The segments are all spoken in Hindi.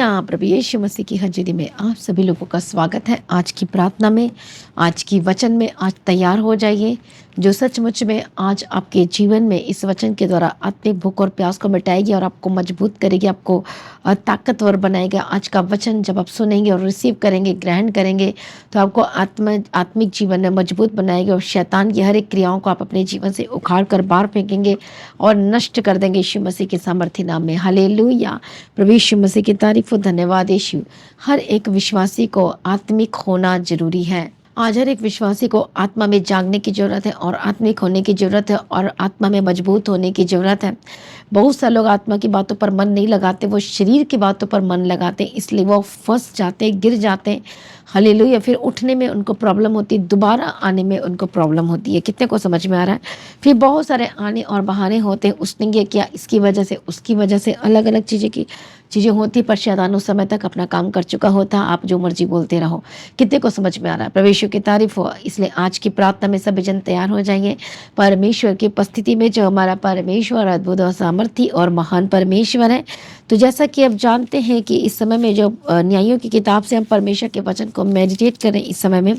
हालेलुया। प्रभु यीशु मसीह की हज़ूरी में आप सभी लोगों का स्वागत है। आज की प्रार्थना में, आज की वचन में आज तैयार हो जाइए, जो सचमुच में आज आपके जीवन में इस वचन के द्वारा आत्मिक भूख और प्यास को मिटाएगी और आपको मजबूत करेगी, आपको ताकतवर बनाएगा। आज का वचन जब आप सुनेंगे और रिसीव करेंगे, ग्रहण करेंगे, तो आपको आत्मिक जीवन में मजबूत बनाएगा और शैतान की हर एक क्रियाओं को आप अपने जीवन से उखाड़ कर बाहर फेंकेंगे और नष्ट कर देंगे यीशु मसीह के सामर्थ्य नाम में। हालेलुया। प्रभु यीशु मसीह की तारीफ और धन्यवाद। यीशु, हर एक विश्वासी को आत्मिक होना जरूरी है। आज हर एक विश्वासी को आत्मा में जागने की जरूरत है और आत्मिक होने की जरूरत है और आत्मा में मजबूत होने की जरूरत है। बहुत से लोग आत्मा की बातों पर मन नहीं लगाते, वो शरीर की बातों पर मन लगाते, इसलिए वो फंस जाते, गिर जाते। हालेलुया। फिर उठने में उनको प्रॉब्लम होती है, दोबारा आने में उनको प्रॉब्लम होती है। कितने को समझ में आ रहा है? फिर बहुत सारे आने और बहाने होते हैं, उसने ये किया, इसकी वजह से, उसकी वजह से, अलग अलग चीज़ें होती, पर शैतान उस समय तक अपना काम कर चुका होता। आप जो मर्जी बोलते रहो। कितने को समझ में आ रहा है? परमेश्वर की तारीफ हो। इसलिए आज की प्रार्थना में सभी जन तैयार हो जाइए। परमेश्वर की उपस्थिति में जो हमारा परमेश्वर अद्भुत और सामर्थी और महान परमेश्वर है। तो जैसा कि आप जानते हैं कि इस समय में जो न्यायों की किताब से हम परमेश्वर के वचन को मेडिटेट करें इस समय में,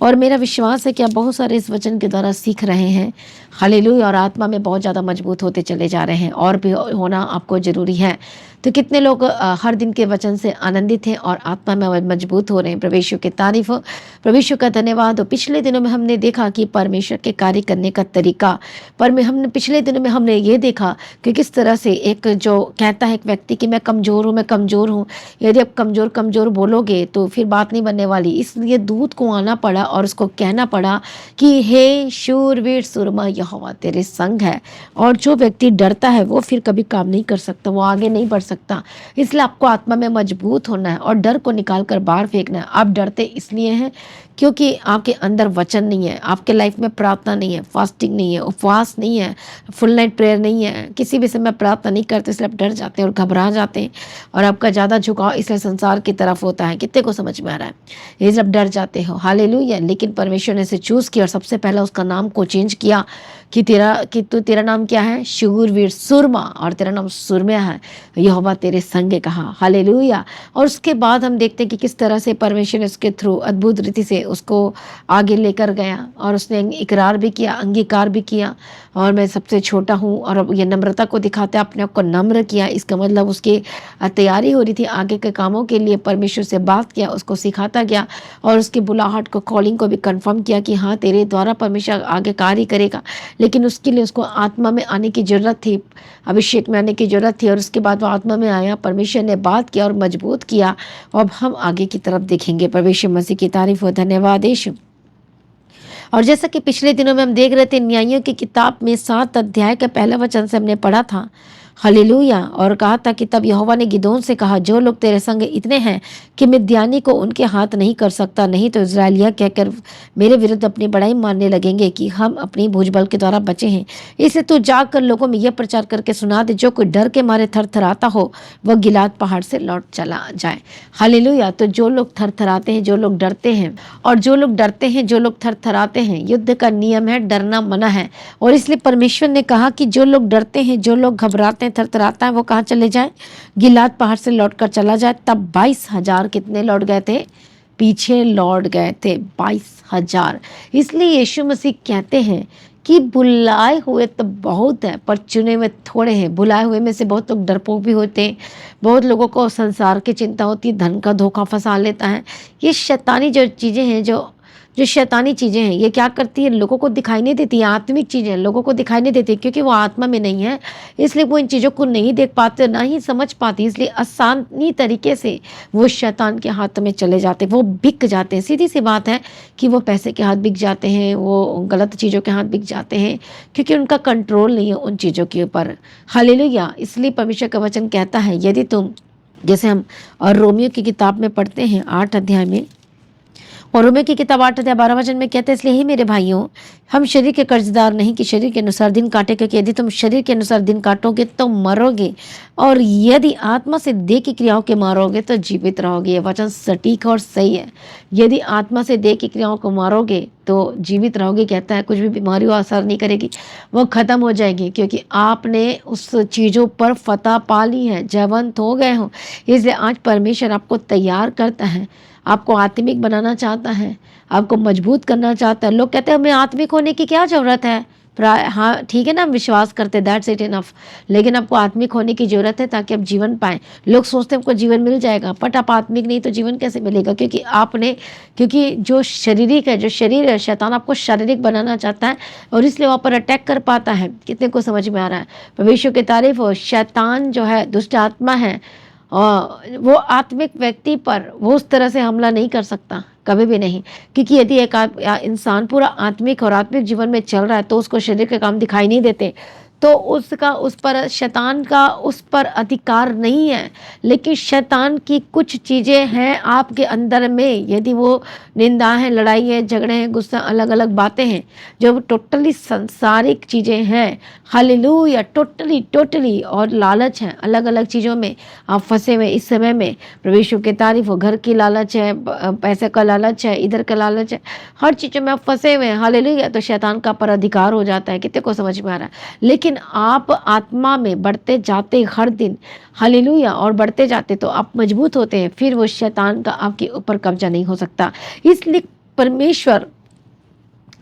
और मेरा विश्वास है कि आप बहुत सारे इस वचन के द्वारा सीख रहे हैं। हालेलुया। और आत्मा में बहुत ज़्यादा मजबूत होते चले जा रहे हैं, और भी होना आपको ज़रूरी है। तो कितने लोग हर दिन के वचन से आनंदित हैं और आत्मा में मजबूत हो रहे हैं? परमेश्वर की तारीफ हो, परमेश्वर का धन्यवाद हो। पिछले दिनों में हमने देखा कि परमेश्वर के कार्य करने का तरीका, हमने पिछले दिनों में हमने ये देखा कि किस तरह से एक जो कहता है एक व्यक्ति कि मैं कमज़ोर हूँ, मैं कमज़ोर हूँ, यदि आप कमज़ोर बोलोगे तो फिर बात नहीं बनने वाली। इसलिए दूत को आना पड़ा और उसको कहना पड़ा कि हे शूरवीर सुरमा, यहोवा तेरे संग है। और जो व्यक्ति डरता है वो फिर कभी काम नहीं कर सकता, वो आगे नहीं बढ़ सकता। इसलिए आपको आत्मा में मजबूत होना है और डर को निकाल कर बाहर फेंकना है। आप डरते इसलिए हैं क्योंकि आपके अंदर वचन नहीं है, आपके लाइफ में प्रार्थना नहीं है, फास्टिंग नहीं है, उपवास नहीं है, फुल नाइट प्रेयर नहीं है, किसी भी समय प्रार्थना नहीं करते, इसलिए आप डर जाते हैं और घबरा जाते हैं और आपका ज़्यादा झुकाव इसलिए संसार की तरफ होता है। कितने को समझ में आ रहा है? ये जब डर जाते हो। हालेलुया। लेकिन परमेश्वर ने इसे चूज़ किया और सबसे पहले उसका नाम को चेंज किया कि तेरा नाम क्या है? शूरवीर सुरमा, और तेरा नाम सुरम्या है। यहोवा तेरे संग कहा। हालेलुया। और उसके बाद हम देखते हैं कि किस तरह से परमेश्वर ने उसके थ्रू अद्भुत रीति से उसको आगे लेकर गया और उसने इकरार भी किया, अंगीकार भी किया, और मैं सबसे छोटा हूँ, और ये नम्रता को दिखाते अपने आप को नम्र किया। इसका मतलब उसकी तैयारी हो रही थी आगे के कामों के लिए। परमेश्वर से बात किया, उसको सिखाता गया और उसकी बुलाहट को, कॉलिंग को भी कंफर्म किया कि हाँ तेरे द्वारा परमेश्वर आगे कार्य करेगा। लेकिन उसके लिए उसको आत्मा में आने की ज़रूरत थी, अभिषेक में आने की ज़रूरत थी, और उसके बाद वो आत्मा में आया, परमेश्वर ने बात किया और मजबूत किया। अब हम आगे की तरफ देखेंगे। परमेश्वर मसीह की तारीफ हो, धन्यवाद यीशु। और जैसा कि पिछले दिनों में हम देख रहे थे, न्यायों की किताब में 7 अध्याय के पहले वचन से हमने पढ़ा था। हालेलुया। और कहा था कि तब यहोवा ने गिदोन से कहा, जो लोग तेरे संग इतने हैं कि मिद्यानी को उनके हाथ नहीं कर सकता, नहीं तो इज़राइलिया कहकर मेरे विरुद्ध अपनी बड़ाई मारने लगेंगे कि हम अपनी भुजबल के द्वारा बचे हैं। इसलिए तू जाकर लोगों में यह प्रचार करके सुना दे, जो कोई डर के मारे थरथराता हो वह गिलाद पहाड़ से लौट चला जाए। हालेलुया। तो जो लोग थरथराते हैं, जो लोग डरते हैं, और जो लोग डरते हैं, जो लोग थरथराते हैं, युद्ध का नियम है, डरना मना है। और इसलिए परमेश्वर ने कहा कि जो लोग डरते हैं, जो लोग घबराते हैं, थरथराता है, वो कहाँ चले जाए? गिलाद पहाड़ से लौटकर चला जाए। तब 22,000 कितने लौट गए थे? पीछे लौट गए थे 22,000। इसलिए यीशु मसीह कहते हैं कि बुलाए हुए तो बहुत है पर चुने हुए थोड़े हैं। बुलाए हुए में से बहुत लोग डरपोक भी होते हैं, बहुत लोगों को संसार की चिंता होती है, धन का धोखा फंसा लेता है। ये शैतानी जो चीज़ें हैं, जो शैतानी चीज़ें हैं, ये क्या करती है? लोगों को दिखाई नहीं देती। आत्मिक चीज़ें लोगों को दिखाई नहीं देती क्योंकि वो आत्मा में नहीं है, इसलिए वो इन चीज़ों को नहीं देख पाते, ना ही समझ पाती। इसलिए आसानी तरीके से वो शैतान के हाथ में चले जाते, वो बिक जाते हैं। सीधी सी बात है कि वो पैसे के हाथ बिक जाते हैं, वो गलत चीज़ों के हाथ बिक जाते हैं, क्योंकि उनका कंट्रोल नहीं है उन चीज़ों के ऊपर। हालेलुया। इसलिए परमेश्वर का वचन कहता है, यदि तुम, जैसे हम और रोमियो की किताब में पढ़ते हैं 8 अध्याय में, और रोमियो की किताब 8 अध्याय 12 वचन में कहते हैं, इसलिए ही मेरे भाइयों, हम शरीर के कर्जदार नहीं कि शरीर के अनुसार दिन काटे, क्योंकि यदि तुम शरीर के अनुसार दिन काटोगे तो मरोगे, और यदि आत्मा से देह की क्रियाओं के मारोगे तो जीवित रहोगे। ये वचन सटीक और सही है। यदि आत्मा से देह की क्रियाओं को मारोगे तो जीवित रहोगे। कहता है कुछ भी बीमारी हो असर नहीं करेगी, वो ख़त्म हो जाएगी, क्योंकि आपने उस चीज़ों पर फतह पा ली है, जयवंत हो गए हो। इसलिए आज परमेश्वर आपको तैयार करता है, आपको आत्मिक बनाना चाहता है, आपको मजबूत करना चाहता है। लोग कहते हैं हमें आत्मिक होने की क्या ज़रूरत है, हाँ ठीक है ना, हम विश्वास करते, दैट्स इट इनफ, लेकिन आपको आत्मिक होने की ज़रूरत है ताकि आप जीवन पाएँ। लोग सोचते हैं हमको जीवन मिल जाएगा, बट आप आत्मिक नहीं तो जीवन कैसे मिलेगा, क्योंकि जो शारीरिक है, जो शरीर है, शैतान आपको शारीरिक बनाना चाहता है और इसलिए वहाँ पर अटैक कर पाता है। कितने को समझ में आ रहा है? परमेश्वर की तारीफ हो। शैतान जो है, दुष्ट आत्मा है, वो आत्मिक व्यक्ति पर वो उस तरह से हमला नहीं कर सकता, कभी भी नहीं, क्योंकि यदि एक इंसान पूरा आत्मिक और आत्मिक जीवन में चल रहा है तो उसको शरीर के काम दिखाई नहीं देते, तो उसका उस पर शैतान का उस पर अधिकार नहीं है। लेकिन शैतान की कुछ चीज़ें हैं आपके अंदर में, यदि वो निंदा है, लड़ाई है, झगड़े हैं, गुस्सा, अलग अलग बातें हैं जो टोटली सांसारिक चीज़ें हैं, हालेलुया, टोटली और लालच है, अलग अलग चीज़ों में आप फंसे हुए इस समय में। प्रवेशों की तारीफ हो। घर की लालच है, पैसे का लालच है, इधर का लालच है, हर चीज़ों में आप फंसे हुए हैं, हालेलुया, तो शैतान का पर अधिकार हो जाता है। कितने को समझ में आ रहा है? लेकिन आप आत्मा में बढ़ते जाते हर दिन, हालेलुया, और बढ़ते जाते तो आप मजबूत होते हैं, फिर वो शैतान का आपके ऊपर कब्जा नहीं हो सकता। इसलिए परमेश्वर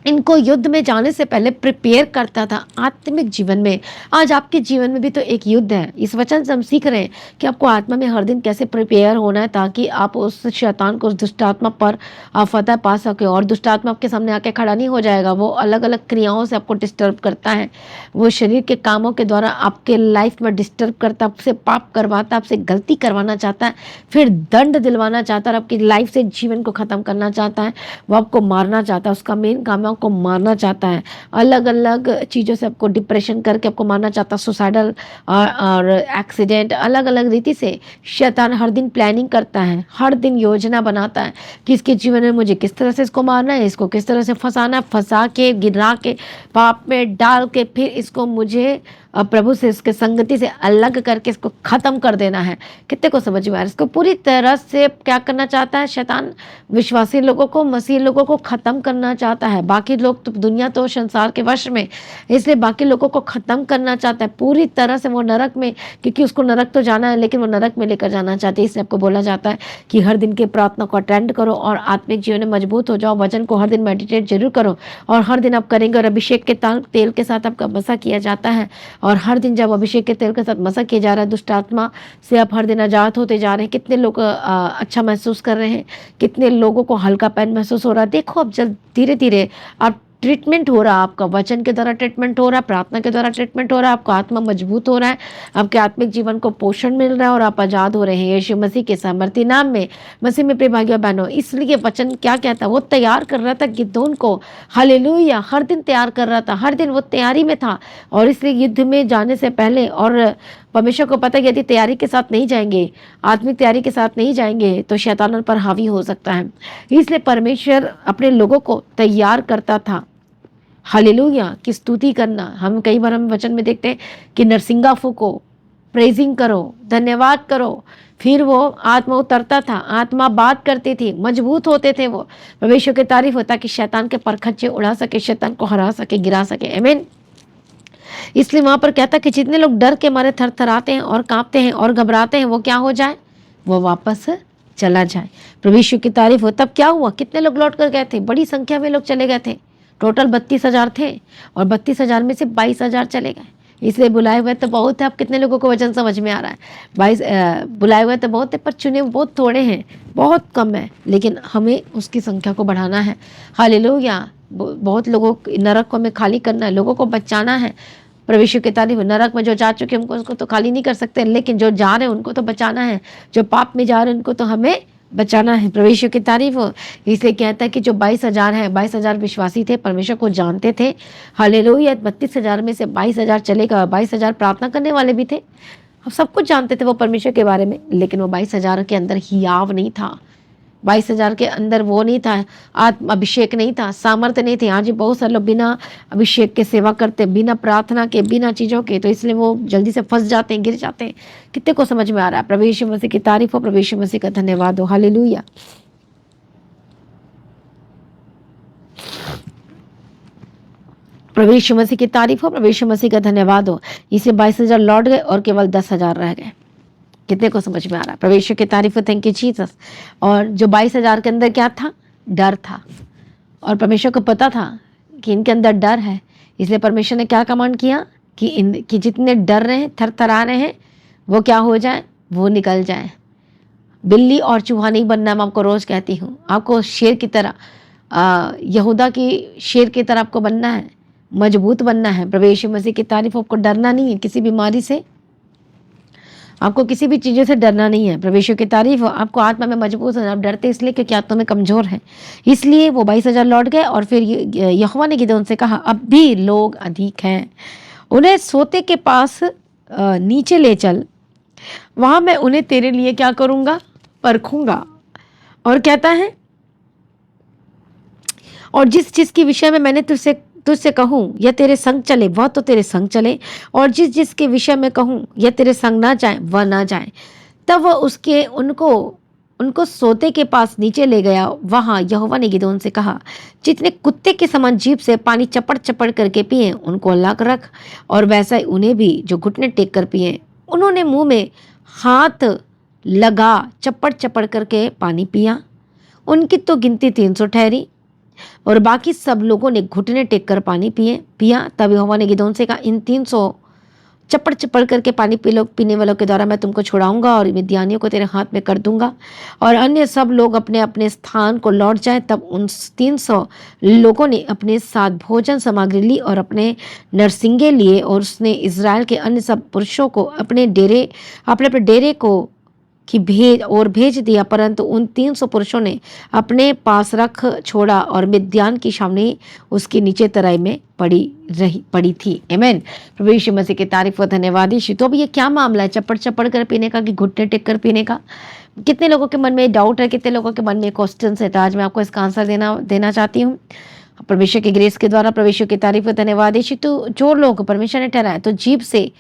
इनको युद्ध में जाने से पहले प्रिपेयर करता था आत्मिक जीवन में। आज आपके जीवन में भी तो एक युद्ध है। इस वचन से हम सीख रहे हैं कि आपको आत्मा में हर दिन कैसे प्रिपेयर होना है ताकि आप उस शैतान को, उस दुष्ट आत्मा पर आप फतह पा सके। और दुष्ट आत्मा आपके सामने आके खड़ा नहीं हो जाएगा, वो अलग अलग क्रियाओं से आपको डिस्टर्ब करता है, वो शरीर के कामों के द्वारा आपके लाइफ में डिस्टर्ब करता, आपसे पाप करवाता, आपसे गलती करवाना चाहता है, फिर दंड दिलवाना चाहता है, आपकी लाइफ से जीवन को ख़त्म करना चाहता है, वो आपको मारना चाहता है। उसका मेन काम है को मारना चाहता है, अलग अलग चीज़ों से आपको डिप्रेशन करके आपको मारना चाहता है, सुसाइडल और एक्सीडेंट, अलग अलग रीति से शैतान हर दिन प्लानिंग करता है, हर दिन योजना बनाता है कि इसके जीवन में मुझे किस तरह से इसको मारना है, इसको किस तरह से फंसाना, फंसा के गिरा के पाप में डाल के फिर इसको मुझे प्रभु से, इसके संगति से अलग करके इसको ख़त्म कर देना है। कितने को समझ में आ रहा है? इसको पूरी तरह से क्या करना चाहता है शैतान? विश्वासी लोगों को, मसीह लोगों को ख़त्म करना चाहता है। बाकी लोग तो, दुनिया तो संसार के वश में, इसलिए बाकी लोगों को ख़त्म करना चाहता है पूरी तरह से। वो नरक में, क्योंकि उसको नरक तो जाना है, लेकिन वो नरक में लेकर जाना चाहते हैं। इसलिए आपको बोला जाता है कि हर दिन की प्रार्थना को अटेंड करो और आत्मिक जीवन में मजबूत हो जाओ। वचन को हर दिन मेडिटेट जरूर करो और हर दिन आप करेंगे। और अभिषेक के तेल के साथ आपका मसा किया जाता है, और हर दिन जब अभिषेक के तेल के साथ मसा किया जा रहा है, दुष्ट आत्मा से आप हर दिन आजाद होते जा रहे हैं। कितने लोग अच्छा महसूस कर रहे हैं, कितने लोगों को हल्कापन महसूस हो रहा है। देखो अब जब धीरे धीरे आप ट्रीटमेंट हो रहा है, आपका वचन के द्वारा ट्रीटमेंट हो रहा है, प्रार्थना के द्वारा ट्रीटमेंट हो रहा है, आपका आत्मा मजबूत हो रहा है, आपके आत्मिक जीवन को पोषण मिल रहा है और आप आजाद हो रहे हैं यीशु मसीह के सामर्थी नाम में। मसीह में प्रिय भाइयों बहनों, इसलिए वचन क्या कहता, वो तैयार कर रहा था गिदोन को, हालेलुया, हर दिन तैयार कर रहा था, हर दिन वो तैयारी में था। और इसलिए युद्ध में जाने से पहले, और परमेश्वर को पता है यदि तैयारी के साथ नहीं जाएंगे, आत्मिक तैयारी के साथ नहीं जाएंगे तो शैतान पर हावी हो सकता है। इसलिए परमेश्वर अपने लोगों को तैयार करता था, हालेलुया, की स्तुति करना। हम कई बार हम वचन में देखते हैं कि नरसिंगा फूको, प्रेजिंग करो, धन्यवाद करो, फिर वो आत्मा उतरता था, आत्मा बात करती थी, मजबूत होते थे वो। परमेश्वर की तारीफ होता कि शैतान के परखच्चे उड़ा सके, शैतान को हरा सके, गिरा सके। आमीन। इसलिए वहां पर कहता कि जितने लोग डर के मारे थरथराते हैं और कांपते हैं और घबराते हैं, वो क्या हो जाए, वो वापस चला जाए। प्रभु यीशु की तारीफ हो। तब क्या हुआ, कितने लोग लौट कर गए थे, बड़ी संख्या में लोग चले गए थे। टोटल 32,000 थे और 32,000 में से 22,000 चले गए। इसलिए बुलाए हुए तो बहुत है। अब कितने लोगों को वचन समझ में आ रहा है? 22 बुलाए हुए तो बहुत है, पर चुने बहुत थोड़े हैं, बहुत कम है। लेकिन हमें उसकी संख्या को बढ़ाना है, हालेलुया। बहुत लोगों, नरक को हमें खाली करना है, लोगों को बचाना है। प्रवेश की तारीफ। नरक में जो जा चुके हैं उनको तो खाली नहीं कर सकते, लेकिन जो जा रहे हैं उनको तो बचाना है, जो पाप में जा रहे हैं उनको तो हमें बचाना है। प्रवेश की तारीफ हो। इसलिए कहता है कि जो 22,000 है, 22,000 विश्वासी थे, परमेश्वर को जानते थे, हालेलुया। 32,000 में से 22,000 चलेगा, 22,000 प्रार्थना करने वाले भी थे, सब कुछ जानते थे वो परमेश्वर के बारे में। लेकिन वो 22,000 के अंदर हियाव नहीं था, 22,000 के अंदर वो नहीं था, आत्म अभिषेक नहीं था, सामर्थ्य नहीं थे। आज बहुत सारे लोग बिना अभिषेक के सेवा करते, बिना प्रार्थना के, बिना चीज़ों के, तो इसलिए वो जल्दी से फंस जाते हैं, गिर जाते हैं। कितने को समझ में आ रहा है? प्रभु यीशु मसीह की तारीफ हो, प्रभु यीशु मसीह का धन्यवाद हो, हालेलुया। प्रभु यीशु मसीह की तारीफ हो, प्रभु यीशु मसीह का धन्यवाद हो। इसे 22,000 लौट गए और केवल 10,000 रह गए। कितने को समझ में आ रहा है? प्रभु यीशु की तारीफ हो, थैंक यू जीसस। और जो 22,000 के अंदर क्या था? डर था। और परमेश्वर को पता था कि इनके अंदर डर है, इसलिए परमेश्वर ने क्या कमांड किया कि जितने डर रहे हैं, थरथरा रहे हैं, वो क्या हो जाए? वो निकल जाए। बिल्ली और चूहा नहीं बनना, मैं आपको रोज कहती हूँ। आपको शेर की तरह, यहूदा की शेर की तरह आपको बनना है, मजबूत बनना है। प्रभु यीशु मसीह की तारीफ। आपको डरना नहीं है किसी बीमारी से, आपको किसी भी चीज़ों से डरना नहीं है। प्रभु यीशु की तारीफ हो। आपको आत्मा में मजबूत है। आप डरते इसलिए क्योंकि आत्मा में कमजोर है। इसलिए वो 22,000 लौट गए। और फिर यहोवा ने गिदोन से कहा, अब भी लोग अधिक हैं, उन्हें सोते के पास नीचे ले चल, वहां मैं उन्हें तेरे लिए क्या करूंगा? परखूंगा। और कहता है, और जिस चीज के विषय में मैंने तुझसे कहूँ या तेरे संग चले, वह तो तेरे संग चले, और जिस जिसके विषय में कहूँ या तेरे संग ना जाए, वह ना जाए। तब वह उनको सोते के पास नीचे ले गया। वहां यहोवा ने गिदोन से कहा, जितने कुत्ते के समान जीभ से पानी चपड़ चपड़ करके पिए, उनको अलग रख, और वैसा ही उन्हें भी जो घुटने टेक कर पिए। उन्होंने मुंह में हाथ लगा चपड़ चपड़ करके पानी पिया। उनकी तो गिनती 300 ठहरी, और बाकी सब लोगों ने घुटने टेक कर पानी पिया। तब यहोवा ने गिदोन से कहा, इन 300 चपड़ चपड़ करके पानी पीने वालों के द्वारा मैं तुमको छुड़ाऊंगा और मिद्यानियों को तेरे हाथ में कर दूंगा, और अन्य सब लोग अपने अपने स्थान को लौट जाएं। तब उन 300 लोगों ने अपने साथ भोजन सामग्री ली और अपने नरसिंगे लिए, और उसने इज़राइल के अन्य सब पुरुषों को अपने अपने डेरे को भेज दिया। परंतु उन 300 पुरुषों ने अपने पास रख छोड़ा, और मिद्यान की छावनी उसके नीचे तराई में पड़ी थी। आमीन। प्रभु यीशु मसीह की तारीफ व धन्यवाद। यीशु। तो अब ये क्या मामला है चपड़ चपड़ कर पीने का कि घुटने टेक कर पीने का? कितने लोगों के मन में डाउट है, कितने लोगों के मन में क्वेश्चन है? तो आज मैं आपको इसका आंसर देना चाहती हूँ परमेश्वर की ग्रेस के द्वारा। परमेश्वर की तारीफ व धन्यवाद। यीशु। तो जो लोग परमेश्वर ने ठहराया, तो जीभ से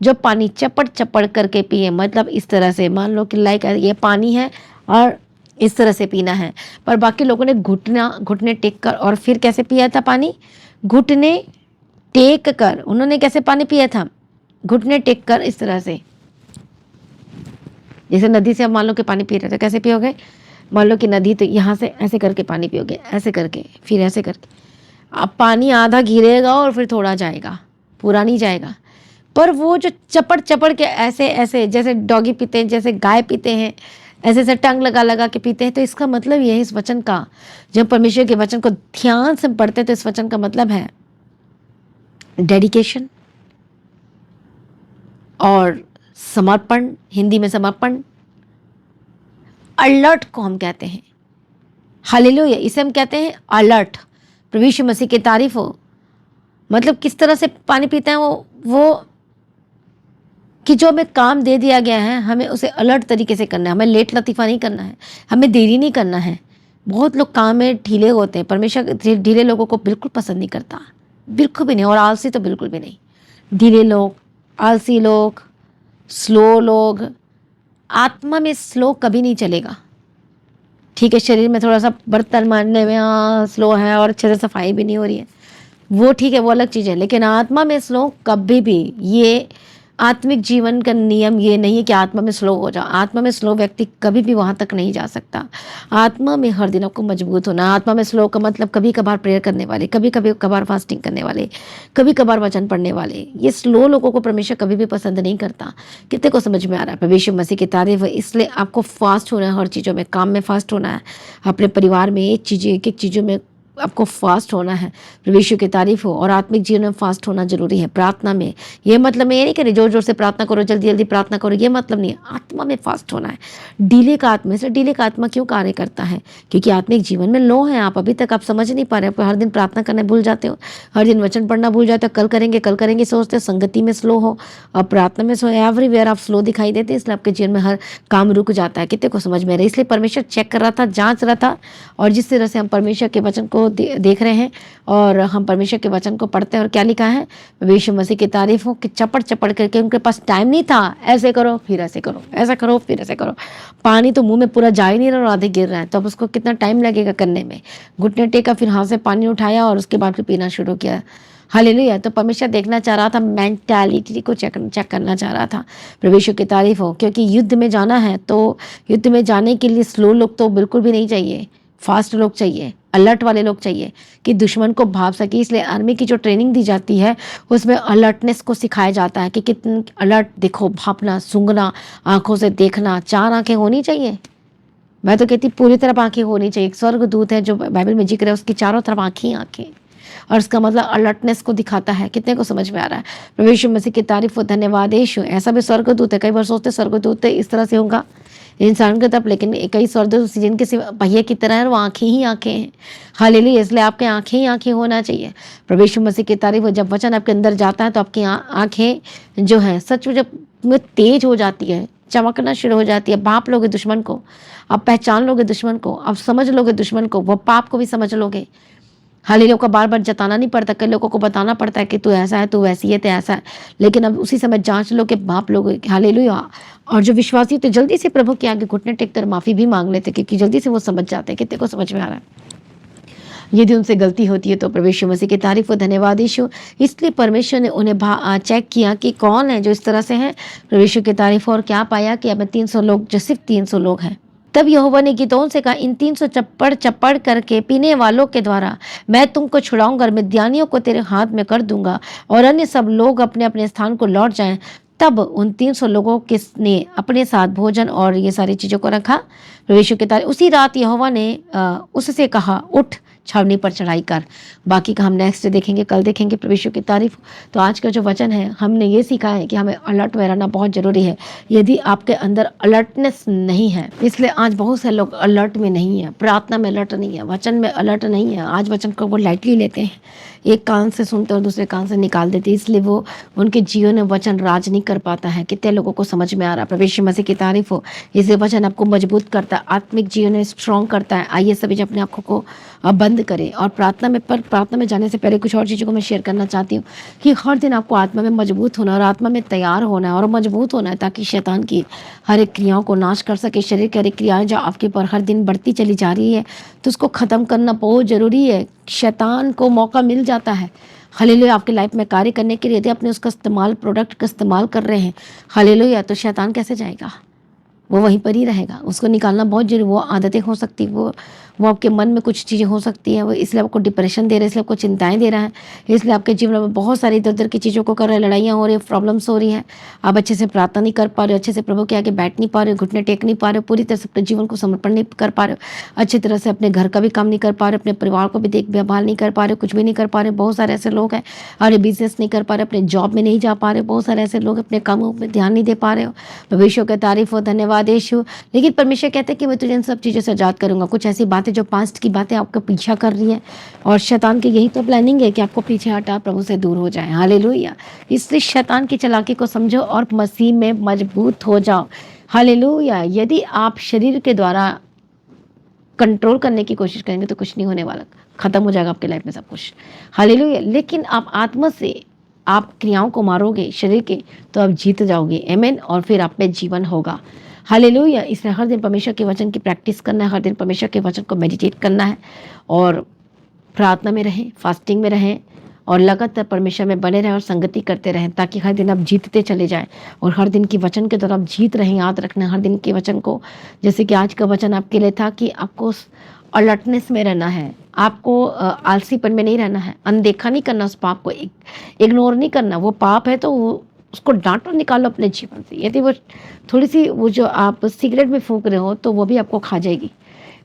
जो पानी चपड़ चपड़ करके पिए, मतलब इस तरह से, मान लो कि लाइक ये पानी है और इस तरह से पीना है, पर बाकी लोगों ने घुटने टेक कर, और फिर कैसे पिया था पानी? घुटने टेक कर। उन्होंने कैसे पानी पिया था? घुटने टेक कर, इस तरह से। जैसे नदी से आप मान लो कि पानी पी रहे थे, कैसे पियोगे? मान लो कि नदी, तो यहाँ से ऐसे करके पानी पियोगे, ऐसे करके, फिर ऐसे करके। अब पानी आधा गिरेगा और फिर थोड़ा जाएगा, पूरा नहीं जाएगा। पर वो जो चपड़ चपड़ के ऐसे ऐसे, जैसे डॉगी पीते हैं, जैसे गाय पीते हैं, ऐसे ऐसे टंग लगा लगा के पीते हैं। तो इसका मतलब ये है, इस वचन का, जब परमेश्वर के वचन को ध्यान से पढ़ते हैं, तो इस वचन का मतलब है डेडिकेशन और समर्पण। हिंदी में समर्पण, अलर्ट को हम कहते हैं। हालेलुया। इसे हम कहते हैं अलर्ट। प्रभु यीशु मसीह की तारीफ हो। मतलब किस तरह से पानी पीते हैं वो कि जो हमें काम दे दिया गया है, हमें उसे अलर्ट तरीके से करना है। हमें लेट लतीफ़ा नहीं करना है, हमें देरी नहीं करना है। बहुत लोग काम में ढीले होते हैं। परमेश्वर ढीले लोगों को बिल्कुल पसंद नहीं करता, बिल्कुल भी नहीं। और आलसी तो बिल्कुल भी नहीं। ढीले लोग, आलसी लोग, स्लो लोग, आत्मा में स्लो कभी नहीं चलेगा। ठीक है, शरीर में थोड़ा सा बर्तन मारने में स्लो है और अच्छे से सफाई भी नहीं हो रही है, वो ठीक है, वो अलग चीज़ है। लेकिन आत्मा में स्लो कभी भी, ये आत्मिक जीवन का नियम ये नहीं है कि आत्मा में स्लो हो जाओ। आत्मा में स्लो व्यक्ति कभी भी वहाँ तक नहीं जा सकता। आत्मा में हर दिन आपको मजबूत होना। आत्मा में स्लो का मतलब कभी कभार प्रेयर करने वाले, कभी कभार फास्टिंग करने वाले, कभी कभार वचन पढ़ने वाले, ये स्लो लोगों को परमेश्वर कभी भी पसंद नहीं करता। कितने को समझ में आ रहा है? परमेश्वर मसीह की तारीफ है। इसलिए आपको फास्ट होना है, हर चीज़ों में, काम में फास्ट होना है, अपने परिवार में एक एक चीज़ों में आपको फास्ट होना है। प्रभु की तारीफ हो। और आत्मिक जीवन में फास्ट होना जरूरी है। प्रार्थना में, ये मतलब मैं ये नहीं कह रही जोर जोर से प्रार्थना करो, जल्दी जल्दी प्रार्थना करो, ये मतलब नहीं है। आत्मा में फास्ट होना है। डीले का आत्मा, इसलिए डीले का आत्मा क्यों कार्य करता है? क्योंकि आत्मिक जीवन में लो है। आप अभी तक आप समझ नहीं पा रहे हो। हर दिन प्रार्थना करना भूल जाते हो, हर दिन वचन पढ़ना भूल जाते हो, कल करेंगे सोचते हो, संगति में स्लो हो, और प्रार्थना में स्लो, एवरीवेयर आप स्लो दिखाई देते हैं। इसलिए आपके जीवन में हर काम रुक जाता है। कितने को समझ में आ रहा है? इसलिए परमेश्वर चेक कर रहा था, जांच रहा था। और जिस तरह से हम परमेश्वर के वचन को देख रहे हैं और हम परमेश्वर के वचन को पढ़ते हैं, और क्या लिखा है? यीशु मसीह की तारीफ हो कि चपड़ चपड़ करके, उनके पास टाइम नहीं था, ऐसे करो फिर ऐसे करो, ऐसा करो फिर ऐसे करो। पानी तो मुंह में पूरा जा ही नहीं रहा, आधे गिर रहा है, तो अब उसको कितना टाइम लगेगा करने में? घुटने टेका, फिर हाथ से पानी उठाया और उसके बाद फिर पीना शुरू किया। हालेलुया। तो परमेश्वर देखना चाह रहा था, मेंटालिटी को चेक चेक करना चाह रहा था। प्रभु यीशु की तारीफ हो, क्योंकि युद्ध में जाना है तो युद्ध में जाने के लिए स्लो लोग तो बिल्कुल भी नहीं चाहिए, फास्ट लोग चाहिए, अलर्ट वाले लोग चाहिए कि दुश्मन को भाप सके। इसलिए आर्मी की जो ट्रेनिंग दी जाती है उसमें अलर्टनेस को सिखाया जाता है कि कितने अलर्ट दिखो, भापना, सूंघना, आंखों से देखना, 4 आंखें होनी चाहिए। मैं तो कहती पूरी तरफ आंखें होनी चाहिए। एक स्वर्गदूत है जो बाइबल में जिक्र है, उसकी चारों तरफ आंखें ही आंखें, और इसका मतलब अलर्टनेस को दिखाता है। कितने को समझ में आ रहा है? प्रभु यीशु मसीह की तारीफ हो, धन्यवाद यीशु। ऐसा भी स्वर्गदूत है, कई बार सोचते स्वर्गदूत इस तरह से होगा इंसान की तरफ, लेकिन कई स्वर्गदूत जिनके सिवा पहिए की तरह है, वो आंखें ही आंखें हैं। हालेलुया। इसलिए आपके आंखें ही आंखें होना चाहिए। प्रभु यीशु मसीह की तारीफ हो। जब वचन आपके अंदर जाता है तो आपकी आंखें जो है सच में जब में तेज हो जाती है, चमकना शुरू हो जाती है। भाप लोगे दुश्मन को, आप पहचान लोगे दुश्मन को, आप समझ लोगे दुश्मन को, वो पाप को भी समझ लोगे। हालेलुया। को बार बार जताना नहीं पड़ता, कई लोगों को बताना पड़ता है कि तू ऐसा है, तू वैसी है, तो ऐसा है, लेकिन अब उसी समय जांच लो कि बाप लोग। हालेलुया। और जो विश्वासी तो जल्दी से प्रभु के आगे घुटने टेक कर माफी भी मांग लेते, क्योंकि जल्दी से वो समझ जाते हैं। कितने को समझ में आ रहा है? यदि उनसे गलती होती है तो प्रभु यीशु मसीह की तारीफ हो, धन्यवाद यीशु। इसलिए परमेश्वर ने उन्हें चेक किया कि कौन है जो इस तरह से है। प्रभु यीशु की तारीफ हो। और क्या पाया कि अब 300 लोग, जो सिर्फ 300 लोग हैं। तब यहोवा ने गिदोन से कहा, इन 300 चप्पड़ चप्पड़ करके पीने वालों के द्वारा मैं तुमको छुड़ाऊंगा और मिद्यानियों को तेरे हाथ में कर दूंगा, और अन्य सब लोग अपने अपने स्थान को लौट जाएं। तब उन 300 लोगों ने अपने साथ भोजन और ये सारी चीजों को रखा। प्रभु यीशु के तारीफ। उसी रात यहोवा ने उससे कहा, उठ, छावनी पर चढ़ाई कर। बाकी का हम नेक्स्ट देखेंगे, कल देखेंगे। प्रभु यीशु की तारीफ। तो आज का जो वचन है, हमने ये सीखा है कि हमें अलर्ट में रहना बहुत जरूरी है। यदि आपके अंदर अलर्टनेस नहीं है, इसलिए आज बहुत से लोग अलर्ट में नहीं है, प्रार्थना में अलर्ट नहीं है, वचन में अलर्ट नहीं है। आज वचन को वो लाइटली लेते हैं, एक कान से सुनते और दूसरे कान से निकाल देते, इसलिए वो उनके जीवन में वचन राज नहीं कर पाता है। कितने लोगों को समझ में आ रहा है? प्रभु यीशु मसीह की तारीफ हो। इसलिए वचन आपको मजबूत करता है, आत्मिक जीवन में स्ट्रॉन्ग करता है। आइए सभी अपने आंखों को बंद करें और प्रार्थना में जाने से पहले कुछ और चीज़ों को मैं शेयर करना चाहती हूँ कि हर दिन आपको आत्मा में मजबूत होना और आत्मा में तैयार होना है और मजबूत होना है, ताकि शैतान की हर एक क्रियाओं को नाश कर सके। शरीर की हर एक क्रियाएं जो आपके पर हर दिन बढ़ती चली जा रही है, तो उसको ख़त्म करना बहुत ज़रूरी है। शैतान को मौका मिल जाता है हालेलुया आपकी लाइफ में कार्य करने के लिए। यदि आपने उसका इस्तेमाल, प्रोडक्ट का इस्तेमाल कर रहे हैं हालेलुया, तो शैतान कैसे जाएगा? वो वहीं पर ही रहेगा। उसको निकालना बहुत जरूरी। वो आदतें हो सकती, वो आपके मन में कुछ चीज़ें हो सकती हैं, वो इसलिए आपको डिप्रेशन दे रहा है, इसलिए आपको चिंताएं दे रहा है, इसलिए आपके जीवन में बहुत सारी इधर उधर की चीज़ों को कर रहे हैं, लड़ाइयाँ हो रही है, प्रॉब्लम्स हो रही हैं। आप अच्छे से प्रार्थना नहीं कर पा रहे हो, अच्छे से प्रभु के आगे बैठ नहीं पा रहे हो, घुटने टेक नहीं पा रहे हो, पूरी तरह से अपने जीवन को समर्पण नहीं कर पा रहे हो, अच्छी तरह से अपने घर का भी काम नहीं कर पा रहे हो, अपने परिवार को भी देखभाल नहीं कर पा रहे हो, कुछ भी नहीं कर पा रहे हो। बहुत सारे ऐसे लोग हैं और बिजनेस नहीं कर पा रहे, अपने जॉब में नहीं जा पा रहे। बहुत सारे ऐसे लोग अपने कामों में ध्यान नहीं दे पा रहे हो। भविष्य की तारीफ हो, धन्यवाद यीशु। लेकिन परमेश्वर कहते हैं कि मैं तुझे इन सब चीज़ों से आजाद करूंगा। कुछ ऐसी बातें जो पास्ट की बातें आपका पीछा कर रही हैं, और शैतान की यही तो प्लानिंग है कि आपको पीछे हटा प्रभु से दूर हो जाए। हालेलुया। इसलिए शैतान की चालाकी को समझो और मसीह में मजबूत हो जाओ। हालेलुया। यदि आप शरीर के द्वारा कंट्रोल करने की कोशिश करेंगे तो कुछ नहीं होने वाला, खत्म हो जाएगा आपके लाइफ में सब कुछ। हालेलुया। लेकिन आप आत्मा से आप क्रियाओं को मारोगे शरीर के, तो आप जीत जाओगे। आमीन। और फिर आप में जीवन होगा। हालेलुया। इसलिए हर दिन परमेश्वर के वचन की प्रैक्टिस करना है, हर दिन परमेश्वर के वचन को मेडिटेट करना है, और प्रार्थना में रहें, फास्टिंग में रहें, और लगातार परमेश्वर में बने रहें और संगति करते रहें, ताकि हर दिन आप जीतते चले जाएं और हर दिन की वचन के द्वारा आप जीत रहें। याद रखना हर दिन के वचन को, जैसे कि आज का वचन आपके लिए था कि आपको अलर्टनेस में रहना है, आपको आलसीपन में नहीं रहना है, अनदेखा नहीं करना, उस पाप को इग्नोर नहीं करना। वो पाप है तो उसको डांटो, निकालो अपने जीवन से। यदि वो थोड़ी सी वो जो आप सिगरेट में फूंक रहे हो तो वो भी आपको खा जाएगी।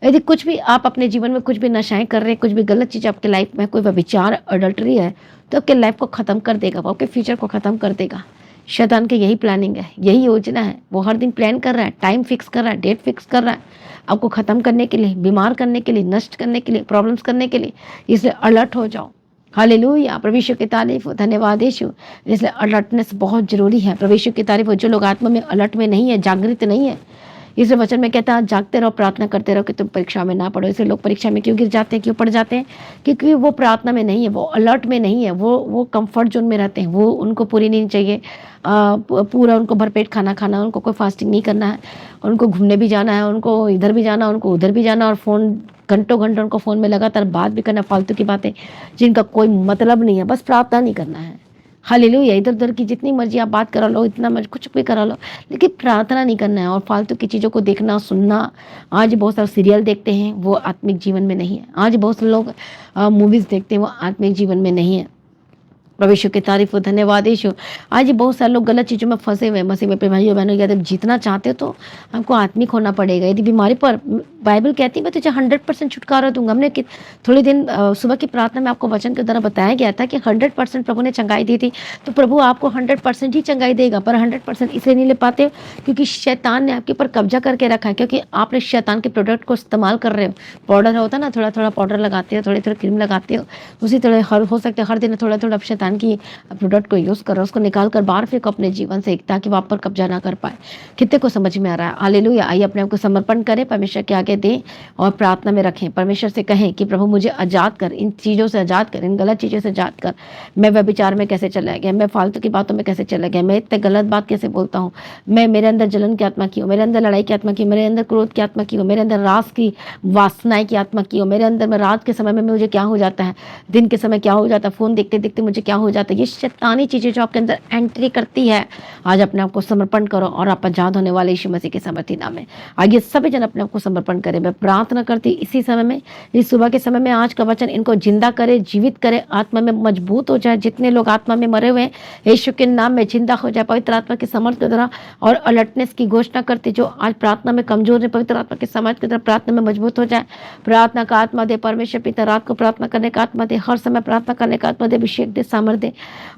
यदि कुछ भी आप अपने जीवन में कुछ भी नशाएं कर रहे हैं, कुछ भी गलत चीज़ आपके लाइफ में, कोई विचार अडल्ट्री है, तो आपके लाइफ को ख़त्म कर देगा, वो आपके फ्यूचर को ख़त्म कर देगा। शैतान की यही प्लानिंग है, यही योजना है। वो हर दिन प्लान कर रहा है, टाइम फिक्स कर रहा है, डेट फिक्स कर रहा है, आपको ख़त्म करने के लिए, बीमार करने के लिए, नष्ट करने के लिए, प्रॉब्लम्स करने के लिए। इसलिए अलर्ट हो जाओ। हालेलुया। प्रभु यीशु की तारीफ हो, धन्यवाद यीशु। इसलिए अलर्टनेस बहुत जरूरी है। प्रभु यीशु की तारीफ हो। जो लोग आत्मा में अलर्ट में नहीं है, जागृत नहीं है, इस वचन में कहता है जागते रहो, प्रार्थना करते रहो कि तुम परीक्षा में ना पड़ो। इसलिए लोग परीक्षा में क्यों गिर जाते हैं, क्यों पड़ जाते हैं? क्योंकि वो प्रार्थना में नहीं है, वो अलर्ट में नहीं है, वो कंफर्ट जोन में रहते हैं। वो उनको पूरी नहीं चाहिए पूरा उनको भरपेट खाना खाना है, उनको कोई फास्टिंग नहीं करना है, उनको घूमने भी जाना है, उनको इधर भी जाना, उनको उधर भी जाना, और फ़ोन घंटों घंटों उनको फ़ोन में लगातार बात भी करना, फालतू की बातें जिनका कोई मतलब नहीं है, बस प्रार्थना नहीं करना है। हालेलुया। इधर उधर की जितनी मर्जी आप बात करा लो, इतना मर्जी कुछ भी करा लो, लेकिन प्रार्थना नहीं करना है। और फालतू की चीज़ों को देखना सुनना, आज बहुत सारे सीरियल देखते हैं, वो आत्मिक जीवन में नहीं है। आज बहुत से लोग मूवीज़ देखते हैं, वो आत्मिक जीवन में नहीं है। प्रभु यीशु की तारीफ हो, धन्यवाद यीशु। आज ये बहुत सारे लोग गलत चीज़ों में फंसे हुए हैं। मसीह में प्रिय भाइयों बहनों, यदि जीतना चाहते हो तो हमको आत्मिक होना पड़ेगा। यदि बीमारी पर बाइबल कहती है मैं तुझे 100% छुटकारा दूंगा। हमने थोड़े दिन सुबह की प्रार्थना में आपको वचन के द्वारा बताया गया था कि 100% प्रभु ने चंगाई दी थी, तो प्रभु आपको 100% ही चंगाई देगा। पर 100% इसलिए नहीं ले पाते क्योंकि शैतान ने आपके ऊपर कब्जा करके रखा है, क्योंकि आपने शैतान के प्रोडक्ट को इस्तेमाल कर रहे हो। पाउडर होता है ना, थोड़ा थोड़ा पाउडर लगाते हो, थोड़ी थोड़ी क्रीम लगाते हो, उसी तरह हो सकता है हर दिन थोड़ा थोड़ा शैतान की प्रोडक्ट को यूज़ करो, उसको निकाल कर बाहर फेंको अपने जीवन से, ताकि वो आप पर कब्जा ना कर पाए। कितने को समझ में आ रहा है? हालेलुया। आइए अपने आप को समर्पण करें, परमेश्वर के आगे दें और प्रार्थना में रखें। परमेश्वर से कहें कि प्रभु मुझे आज़ाद कर, इन चीज़ों से आज़ाद कर, इन गलत चीज़ों से आज़ाद कर। मैं व्यभिचार में कैसे चला गया, मैं फालतू की बातों में कैसे चला गया, मैं इतने गलत बात कैसे बोलता हूँ, मैं मेरे अंदर जलन की आत्मा की हो, मेरे अंदर लड़ाई की आत्मा की, मेरे अंदर क्रोध की आत्मा की हो, मेरे अंदर रास की वासनाएं की आत्मा की हो, मेरे अंदर में रात के समय में मुझे क्या हो जाता है, दिन के समय क्या हो जाता है, फ़ोन देखते देखते मुझे क्या हो जाता है। ये शैतानी चीज़ें जो आपके अंदर एंट्री करती है, आज अपने आप को समर्पण करो और आप आजाद होने वाले यीशु मसीह के सामर्थी नाम में आइए सभी जन अपने आप को समर्पण करें। मैं प्रार्थना करती इसी समय में, इस सुबह के समय में आज का वचन इनको जिंदा करे, जीवित करे, आत्मा में मजबूत हो जाए। जितने लोग आत्मा में मरे हुए हैं यीशु के नाम में जिंदा हो जाए पवित्र आत्मा के समर्थ के द्वारा। और अलर्टनेस की घोषणा करती जो आज प्रार्थना में कमजोर है, पवित्र आत्मा के समर्थ के द्वारा प्रार्थना में मजबूत हो जाए। प्रार्थना का आत्मा दे परमेश्वर पिता, रात को प्रार्थना करने का आत्मा दे, हर समय प्रार्थना करने का आत्मा दे, अभिषेक दे, सामर्थ दे।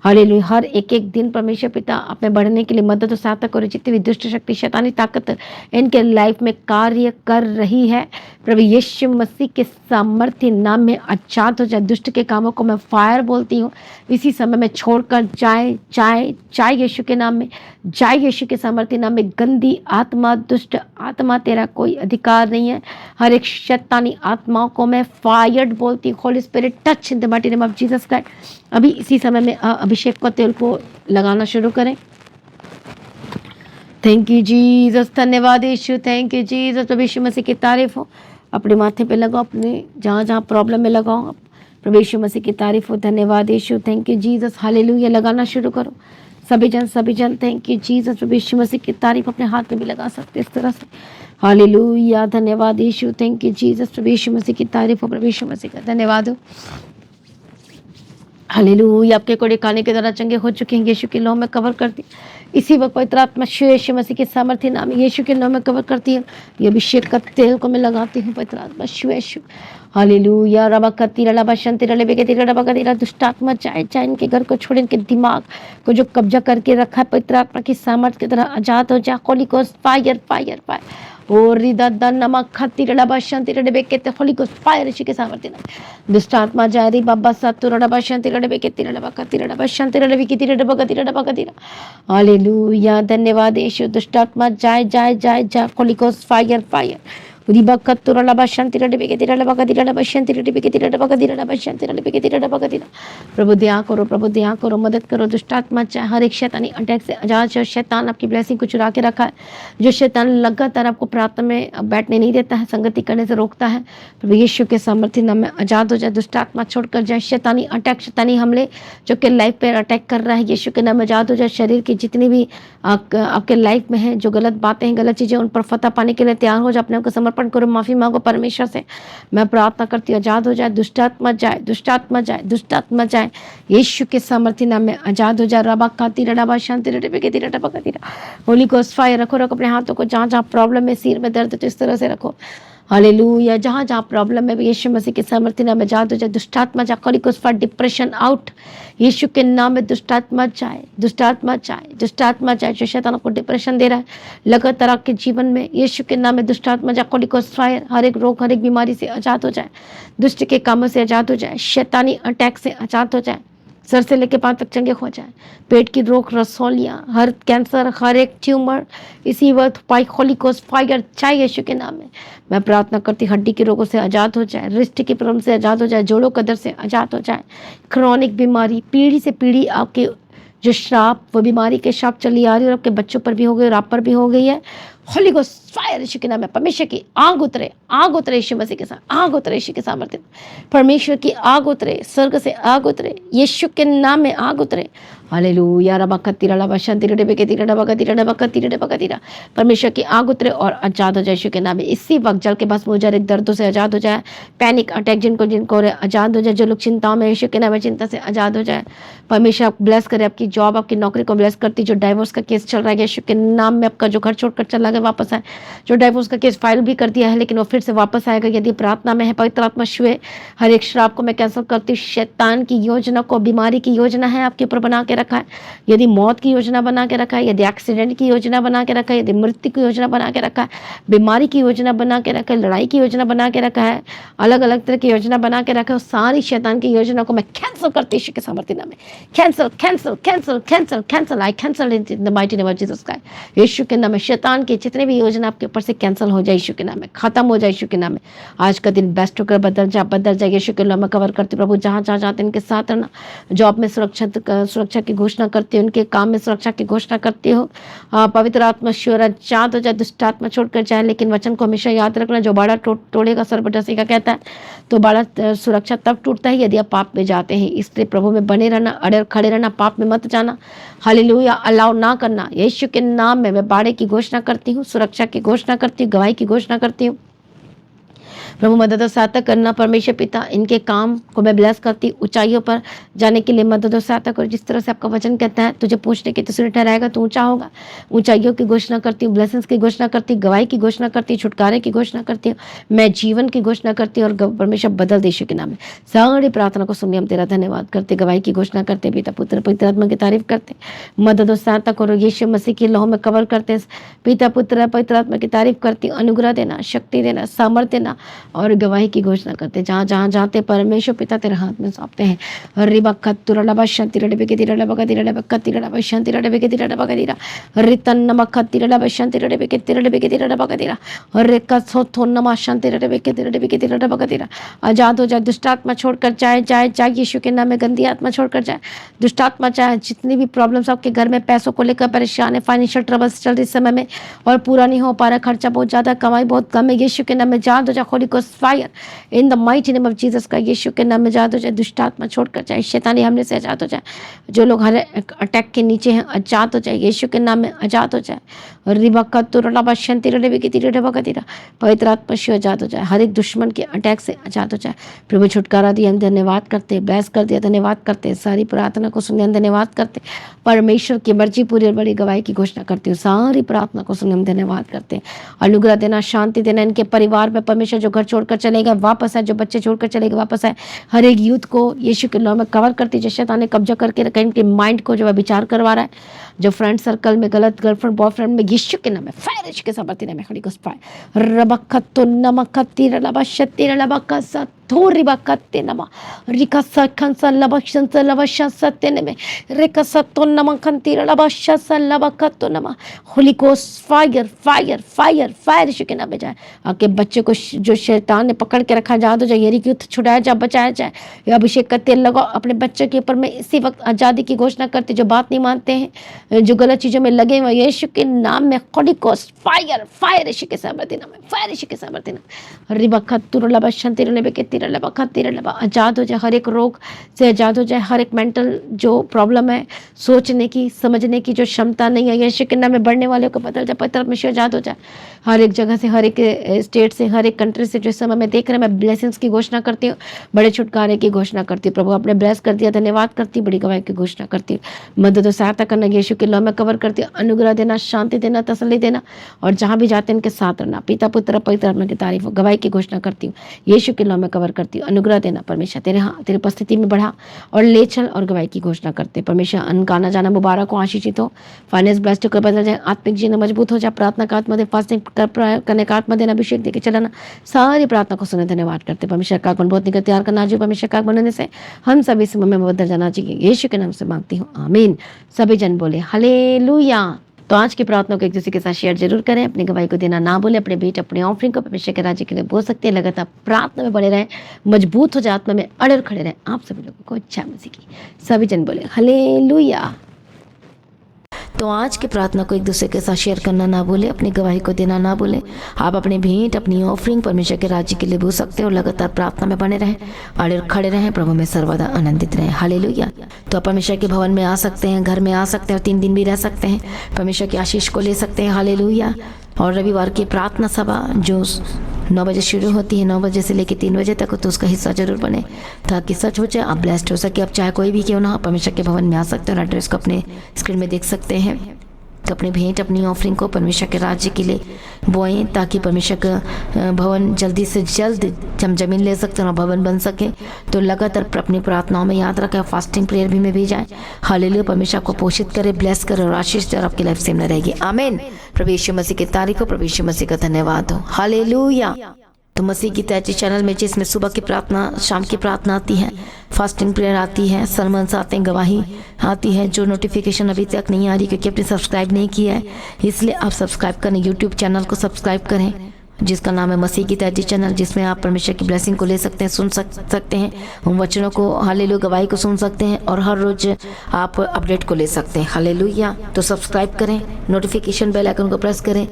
हालेलुया। हर एक एक दिन परमेश्वर पिता अपने बढ़ने के लिए मदद और सहायता करो। जितनी भी दुष्ट शक्ति शैतानी ताकत इनके लाइफ में कार्य कर रही है, प्रभु यीशु मसीह के सामर्थ्य नाम में आजाद हो जाए। दुष्ट के कामों को मैं फायर बोलती हूँ, इसी समय में छोड़कर जाए जाए जाए यीशु के नाम में, जाए यीशु के सामर्थ्य नाम में। गंदी आत्मा, दुष्ट आत्मा, तेरा कोई अधिकार नहीं है। हर एक शैतानी आत्माओं को मैं फायर्ड बोलती हूँ। Holi spirit touch in the mighty name of Jesus Christ. अभी इसी समय में अभिषेक का तेल को लगाना शुरू करें। थैंक यू जीसस, धन्यवाद यीशु, थैंक यू जीसस। प्रभु यीशु मसीह की तारीफ हो। अपने माथे पे लगाओ, अपने जहाँ जहाँ प्रॉब्लम में लगाओ। प्रभु यीशु मसीह की तारीफ हो, धन्यवाद यीशु, थैंक यू जीसस। हालेलुया। लगाना शुरू करो सभी जन, थैंक यू जीसस। प्रभु यीशु मसीह की तारीफ अपने हाथ में भी लगा सकते इस तरह से। हालेलुया, धन्यवाद यीशु, थैंक यू जीसस। प्रभु यीशु मसीह की तारीफ हो, प्रभु यीशु मसीह का धन्यवाद हो। हालेलुया। आपके कोड़े खाने के द्वारा चंगे हो चुके हैं, यीशु के लौ में कवर करती इसी वक्त पवित्र आत्मा यीशु मसीह के सामर्थ्य नाम में यीशु के लौ में कवर करती है। ये अभिषेक का तेल को मैं लगाती हूँ पवित्र आत्मा यीशु। हालेलुया। रबा कती रबा शंति रबे के रबा का तेरा दुष्ट आत्मा चाहे चाहे इनके घर को छोड़े, इनके दिमाग को जो कब्जा करके रखा है पवित्र आत्मा की सामर्थ्य की तरह आजाद हो जा। Holy ghost fire fire fire. और रिदा नमक खती रबा शंति रबे के होली गोस्ट फायर यीशु के सामर्थ्य नाम। दुष्ट आत्मा जाए री बाबा सत्तु रबा शंति रबे के रबा कती रबा शंति रबी की रबा कती रबा कती। हालेलुया, धन्यवाद यीशु। दुष्ट आत्मा जाए जाए जाए जा। Holy ghost fire fire. प्रभु दया करो, प्रभु दया करो, मदद करो। दुष्ट आत्मा चाहे हर एक शैतानी अटैक से आजाद। जो शैतान आपकी ब्लेसिंग को चुरा के रखा है, जो शैतान लगातार आपको प्रार्थना में बैठने नहीं देता है, संगति करने से रोकता है, प्रभु यीशु के सामर्थ्य नाम में आजाद हो जाए। दुष्ट आत्मा छोड़कर जाए। शैतानी अटैक, शैतानी हमले जो कि लाइफ पर अटैक कर रहा है, यीशु के नाम में आजाद हो जाए। शरीर की जितनी भी आपके लाइफ में है जो गलत बातें हैं, गलत चीजें, उन पर फतह पाने के लिए तैयार हो जाए। अपने आप को समर्पण करो, माफी मांगो परमेश्वर से। मैं प्रार्थना करती हूँ आजाद हो जाए। दुष्टात्मा जाए, दुष्टात्मा जाए, दुष्टात्मा जाए। यीशु के सामर्थ्य नाम में आजाद हो जाए। रबा खाती रबा शांति रबे के रबा खाती। होली गोस्ट फायर रखो, रखो अपने हाथों को जहाँ जहाँ प्रॉब्लम है, सिर में दर्द है तो इस तरह से रखो। हालेलुया। जहाँ जहाँ प्रॉब्लम है यीशु मसीह के सामर्थ्य नाम में आजाद हो जाए। दुष्टात्मा जाए। Holy ghost fire depression out यीशु के नाम में। दुष्टात्मा जाए, दुष्टात्मा जाए, दुष्टात्मा जाए। जो शैतान को डिप्रेशन दे रहा है लगातार आपके जीवन में, यीशु के नाम में दुष्टात्मा जाए। होली गोस्ट फायर हर एक रोग, हर एक बीमारी से आजाद हो जाए। दुष्ट के कामों से आजाद हो जाए। शैतानी अटैक से आजाद हो जाए। सर से लेकर पांव तक चंगे हो जाए। पेट की रोग, रसौलियाँ, हर कैंसर, हर एक ट्यूमर, इसी वक्त पाई होली कोस्ट फायर चाहे यीशु के नाम में। मैं प्रार्थना करती हड्डी के रोगों से आज़ाद हो जाए, रिस्ट की प्रॉब्लम से आज़ाद हो जाए, जोड़ों का दर्द से आज़ाद हो जाए। क्रॉनिक बीमारी, पीढ़ी से पीढ़ी आपके जो श्राप, वो बीमारी के श्राप चली आ रही है और आपके बच्चों पर भी हो गई और आप पर भी हो गई है। होली गोस्ट फायर यीशु के नाम में। परमेश्वर की आग उतरे यीशु मसीह के साथ, आग उतरे यीशु के सामर्थ्य में। परमेश्वर की आग उतरे, स्वर्ग से आग उतरे, यीशु के नाम में आग उतरे। हालेलुया। रबा कत्तीरा लबा शंतीरा डबे के तीरा डबा कतीरा डबा कतीरा डबा कतीरा। परमेश्वर की आग उतरे और आजाद हो जाए यीशु के नाम में। इसी वक्त जल के बस हो जाए, दर्दों से आजाद हो जाए, पैनिक अटैक जिनको जिनको हो रहे आजाद हो जाए, जो लोग चिंताओं में यीशु के नाम में चिंता से आजाद हो जाए। परमेश्वर आप ब्लेस करे, आपकी जॉब, आपकी नौकरी को ब्लेस करती। जो डाइवोर्स का केस चल रहा है यीशु के नाम में, आपका जो घर छोड़कर चला गया वापस आए, जो डाइवोर्स का केस फाइल भी कर दिया है लेकिन वो फिर से वापस आएगा यदि प्रार्थना में है। पवित्र आत्मा छुए, हर एक श्राप को मैं कैंसिल करती हूँ। शैतान की योजना को, बीमारी की योजना है आपके ऊपर बना के रखा है, यदि मौत की योजना बना के रखा है, यदि एक्सीडेंट की योजना बना के रखा है, यदि मृत्यु की योजना बना के रखा है, बीमारी की योजना बना के रखा है, लड़ाई की योजना बना के रखा है, अलग अलग तरह की योजना बना के रखा है, सारी शैतान की योजना को मैं कैंसिल करती हूँ के सामर्थ्य नाम में। Cancel cancel cancel cancel cancel, I cancel in the mighty name of Jesus Christ. यीशु के नाम में शैतान की जितने भी योजना आपके ऊपर से कैंसिल हो जाए यीशु के नाम में, खत्म हो जाए यीशु के नाम में। आज का दिन बेस्ट होकर बदल जाए यीशु के नाम में। कवर करती प्रभु, जहाँ जहाँ जाते हैं इनके साथ रहना। जॉब में सुरक्षा की घोषणा करती हूँ, उनके काम में सुरक्षा की घोषणा करती हो। पवित्र आत्मा श्योर जात हो जाए, दुष्ट आत्मा छोड़कर जाए, लेकिन वचन को हमेशा याद रखना, जो बाड़ा तोड़ेगा सर्प डसेगा कहता है, तो बाड़ा सुरक्षा तब टूटता है यदि आप पाप में जाते हैं। इसलिए प्रभु में बने रहना, अड़े खड़े रहना, पाप में मत जाना। हालेलुया, अलाउ ना करना। यीशु के नाम में मैं बाड़े की घोषणा करती हूँ, सुरक्षा की घोषणा करती हूँ, गवाही की घोषणा करती हूँ। प्रभु मदद और सहायता करना। परमेश्वर पिता, इनके काम को मैं ब्लेस करती, ऊंचाइयों पर जाने के लिए मदद और सहायता करो। जिस तरह से आपका वचन कहता है, तुझे पूछने की तुझे ठहराएगा तो ऊंचा होगा। ऊंचाइयों की घोषणा करती हूँ, ब्लेसिंग्स की घोषणा करती, गवाही की घोषणा करती, छुटकारे की घोषणा करती हूँ, मैं जीवन की घोषणा करती हूँ और परमेश्वर बदल देशों के नाम में सारी प्रार्थना को सुनिए। हम तेरा धन्यवाद करते, गवाही की घोषणा करते, पिता पुत्र पवित्र आत्मा की तारीफ करते, मदद और सहायता करो। यीशु मसीह की लहू में कवर करते, पिता पुत्र पवित्र आत्मा की तारीफ करती, अनुग्रह देना, शक्ति देना, सामर्थ्य देना और गवाही की घोषणा करते। जहाँ जहाँ जाते परमेश्वर पिता तेरे हाथ में सौंपते हैं। रिबा खत्तुरा डबा शांति डबे के तिरा डबा का तिरा डबा कतिरा डबा शांति डबे के तिरा डबा का तिरा रितन नमक खत्तिरा डबा शांति डबे के तिरा डबे के तिरा डबा का तिरा रे का सोथो नमा शांति डबे के तिरा डबे के तिरा डबा का तिरा। आजाद हो जाए, दुष्ट आत्मा छोड़कर जाए जाए जाए यीशु के नाम में। गंदी आत्मा छोड़कर जाए, दुष्ट आत्मा चाहे जितनी भी प्रॉब्लम्स आपके घर में, पैसों को लेकर परेशान है, फाइनेंशियल ट्रबल्स चल रही समय में और पूरा नहीं हो पा रहा, खर्चा बहुत ज्यादा, कमाई बहुत कम है, यीशु के नाम में जाद हो जाए। Holy ghost fire in the mighty name of Jesus का, यीशु के नाम में आजाद हो जाए। दुष्ट आत्मा छोड़कर जाए, शैतानी हमले से आजाद हो जाए। जो लोग हर अटैक के नीचे हैं आजाद हो जाए, यीशु के नाम में आजाद हो जाए। रिबक्का तुरला शांति रबे की तीरे डबा का तीरा, पवित्र आत्मा से आजाद हो जाए। हर एक दुश्मन के अटैक से आजाद हो जाए। प्रभु छुटकारा दिया, हम धन्यवाद करते, ब्लेस कर दिया, धन्यवाद करते, सारी प्रार्थना को सुने, हम धन्यवाद करते। परमेश्वर की मर्जी पूरी और बड़ी गवाही की घोषणा करती हूँ, सारी प्रार्थना को सुने, हम धन्यवाद करते हैं। अनुग्रह देना, शांति देना इनके परिवार में। परमेश्वर जो घर छोड़कर चलेगा वापस आए, जो बच्चे छोड़कर चलेगा वापस आए। हर एक यूथ को यीशु के नाम में कवर करती, जो शैतान ने कब्जा करके रखा इनके माइंड को, जो है विचार करवा रहा है, जो फ्रेंड सर्कल में गलत गर्लफ्रेंड बॉयफ्रेंड में, यीशु के नाम में फायर, यीशु के सामर्थ्य नाम में खड़ी गोस्ट फायर। रबक्कतो नमकती रलबशती रलबकसा थोरी बकते नमा रिकसा खंसा लबशन लबशा सत्य में रिकसतो नमकंती रलबशा लबकतो नमा। Holy ghost fire fire fire fire यीशु के नाम में जाए। आपके बच्चे को जो शैतान ने पकड़ के रखा जा, तो जो यरी युद्ध छुड़ाया जा, बचाया जाए। या अभिषेक का तेल लगाओ अपने बच्चे के ऊपर। मैं इसी वक्त आज़ादी की घोषणा करती, जो बात नहीं मानते हैं, जो गलत चीज़ों में लगे हुए, यीशु के नाम में होली गोस्ट फायर फायर यीशु के सामर्थ्य नाम में फायर, यीशु के सामर्थ्य नाम। रिबक्कतुर लबशंति रलबे के तिरा लबकती रलबा, आज़ाद हो जाए। हर एक रोग से आज़ाद हो जाए। हर एक मेंटल जो प्रॉब्लम है, सोचने की समझने की जो क्षमता नहीं है, यीशु के नाम में बढ़ने वाले को बदल जाए। पवित्र आत्मा से आज़ाद हो जाए। हर एक जगह से, हर एक स्टेट से, हर एक कंट्री से जो समय में देख रहे हैं, मैं ब्लेसिंग्स की घोषणा करती हूँ, बड़े छुटकारे की घोषणा करती हूँ। प्रभु आपने ब्लेस कर दिया, धन्यवाद करती हूँ। बड़ी गवाही की घोषणा करती हूँ। मदद और सहायता करना, यीशु के नाम में कवर करती हूँ। अनुग्रह देना, शांति देना, तसल्ली देना और जहाँ भी जाते हैं इनके साथ रहना। पिता पुत्र पवित्र आत्मा की तारीफ, गवाही की घोषणा करती हूँ। यीशु के नाम में कवर कवर करती हूँ। अनुग्रह देना परमेश्वर, तेरे उपस्थिति में बढ़ा और ले चल और गवाही की घोषणा करते परमेश्वर। अन्न का आना जाना मुबारक हो, आशीषित हो, फाइनेंस ब्लेस्ड होकर बदल जाए, आत्मिक जीवन मजबूत हो जाए, प्रार्थना का आत्मा दे, फास्टिंग करने का आत्मा देना, अभिषेक देकर चलाना, सारी प्रार्थना को सुने धन्यवाद करते परमेश्वर। का गुण बहुत निकल तैयार करना जो परमेश्वर का बनने से हम सभी समय में बदल जाना चाहिए। यीशु के नाम से मांगती हूँ, आमीन। सभी जन बोले हालेलुया। तो आज की प्रार्थना को एक दूसरे के साथ शेयर जरूर करें। अपनी गवाही को देना ना बोले, अपने भेंट अपने ऑफरिंग को परमेश्वर के राज्य के लिए बोल सकते हैं। लगातार प्रार्थना में बने रहें, मजबूत हो जाए, आत्मा में अड़ल खड़े रहें। आप सभी लोगों को अच्छा मसीह की। सभी जन बोले हालेलुया। तो आज की प्रार्थना को एक दूसरे के साथ शेयर करना ना भूले, अपनी गवाही को देना ना भूले। आप अपने भेंट अपनी ऑफरिंग परमेश्वर के राज्य के लिए बोल सकते हो। लगातार प्रार्थना में बने रहें, अड़े खड़े रहें, प्रभु में सर्वदा आनंदित रहें। हालेलुया। तो आप परमेश्वर के भवन में आ सकते हैं, घर में आ सकते हैं और 3 दिन भी रह सकते हैं, परमेश्वर की आशीष को ले सकते हैं। हालेलुया। और रविवार की प्रार्थना सभा जो 9 बजे शुरू होती है, 9 बजे से लेकर 3 बजे तक, तो उसका हिस्सा जरूर बने ताकि सच हो जाए, आप ब्लेस्ड हो सके। आप चाहे कोई भी क्यों ना, परमेश्वर के भवन में आ सकते हैं और एड्रेस को अपने स्क्रीन में देख सकते हैं। तो अपने भेंट अपनी ऑफरिंग को परमेश्वर के राज्य के लिए बोएं ताकि परमेश्वर का भवन जल्दी से जल्द हम जमीन ले सकते हैं और भवन बन सके। तो लगातार अपनी प्रार्थनाओं में याद रखें, फास्टिंग प्रेयर भी में भी जाए। हालेलुया। परमेश्वर को पोषित करे, ब्लेस करे और आशीष दे और आपकी लाइफ सेम न रहेगी। आमीन। प्रभु यीशु मसीह की तारीफ हो, प्रभु यीशु मसीह का धन्यवाद हो। हालेलुया। तो मसीह की तैयारी चैनल में जिसमें सुबह की प्रार्थना, शाम की प्रार्थना आती है, फास्टिंग प्रेयर आती है, सरमन्स आते हैं, गवाही आती है। जो नोटिफिकेशन अभी तक नहीं आ रही क्योंकि आपने सब्सक्राइब नहीं किया है, इसलिए आप सब्सक्राइब करें, यूट्यूब चैनल को सब्सक्राइब करें जिसका नाम है मसीह की तैयारी चैनल, जिसमें आप परमेश्वर की ब्लेसिंग को ले सकते हैं, सुन सकते हैं, उन वचनों को, हालेलुया, गवाही को सुन सकते हैं और हर रोज आप अपडेट को ले सकते हैं। हालेलुया। तो सब्सक्राइब करें, नोटिफिकेशन बेल आइकन को प्रेस करें।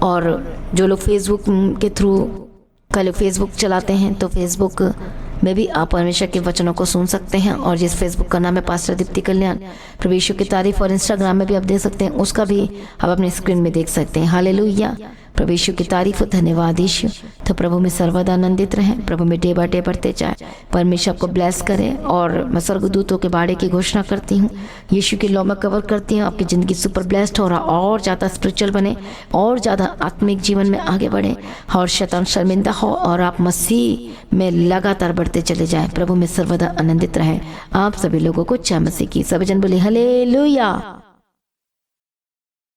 और जो लोग फेसबुक के थ्रू कल फेसबुक चलाते हैं तो फेसबुक में भी आप परमेश्वर के वचनों को सुन सकते हैं। और जिस फेसबुक का नाम है पास्टर दीप्ति कल्याण, प्रभु यीशु की तारीफ, और इंस्टाग्राम में भी आप देख सकते हैं, उसका भी आप अपने स्क्रीन में देख सकते हैं। हालेलुया। प्रभु यीशु की तारीफ हो, धन्यवाद यीशु। तो प्रभु में सर्वदा आनंदित रहें, प्रभु में डे बाय डे बढ़ते जाए, परमेश्वर आपको ब्लेस करें। और मैं स्वर्गदूतों के बाड़े की घोषणा करती हूँ, यीशु की लौ में कवर करती हूँ, आपकी ज़िंदगी सुपर ब्लेस्ड हो रहा, और ज़्यादा स्पिरिचुअल बने, और ज़्यादा आत्मिक जीवन में आगे बढ़े, और शैतान शर्मिंदा हो, और आप मसीह में लगातार बढ़ते चले जाएं। प्रभु में सर्वदा आनंदित रहें। आप सभी लोगों को जय मसीह की। सभी जन बोले हालेलुया।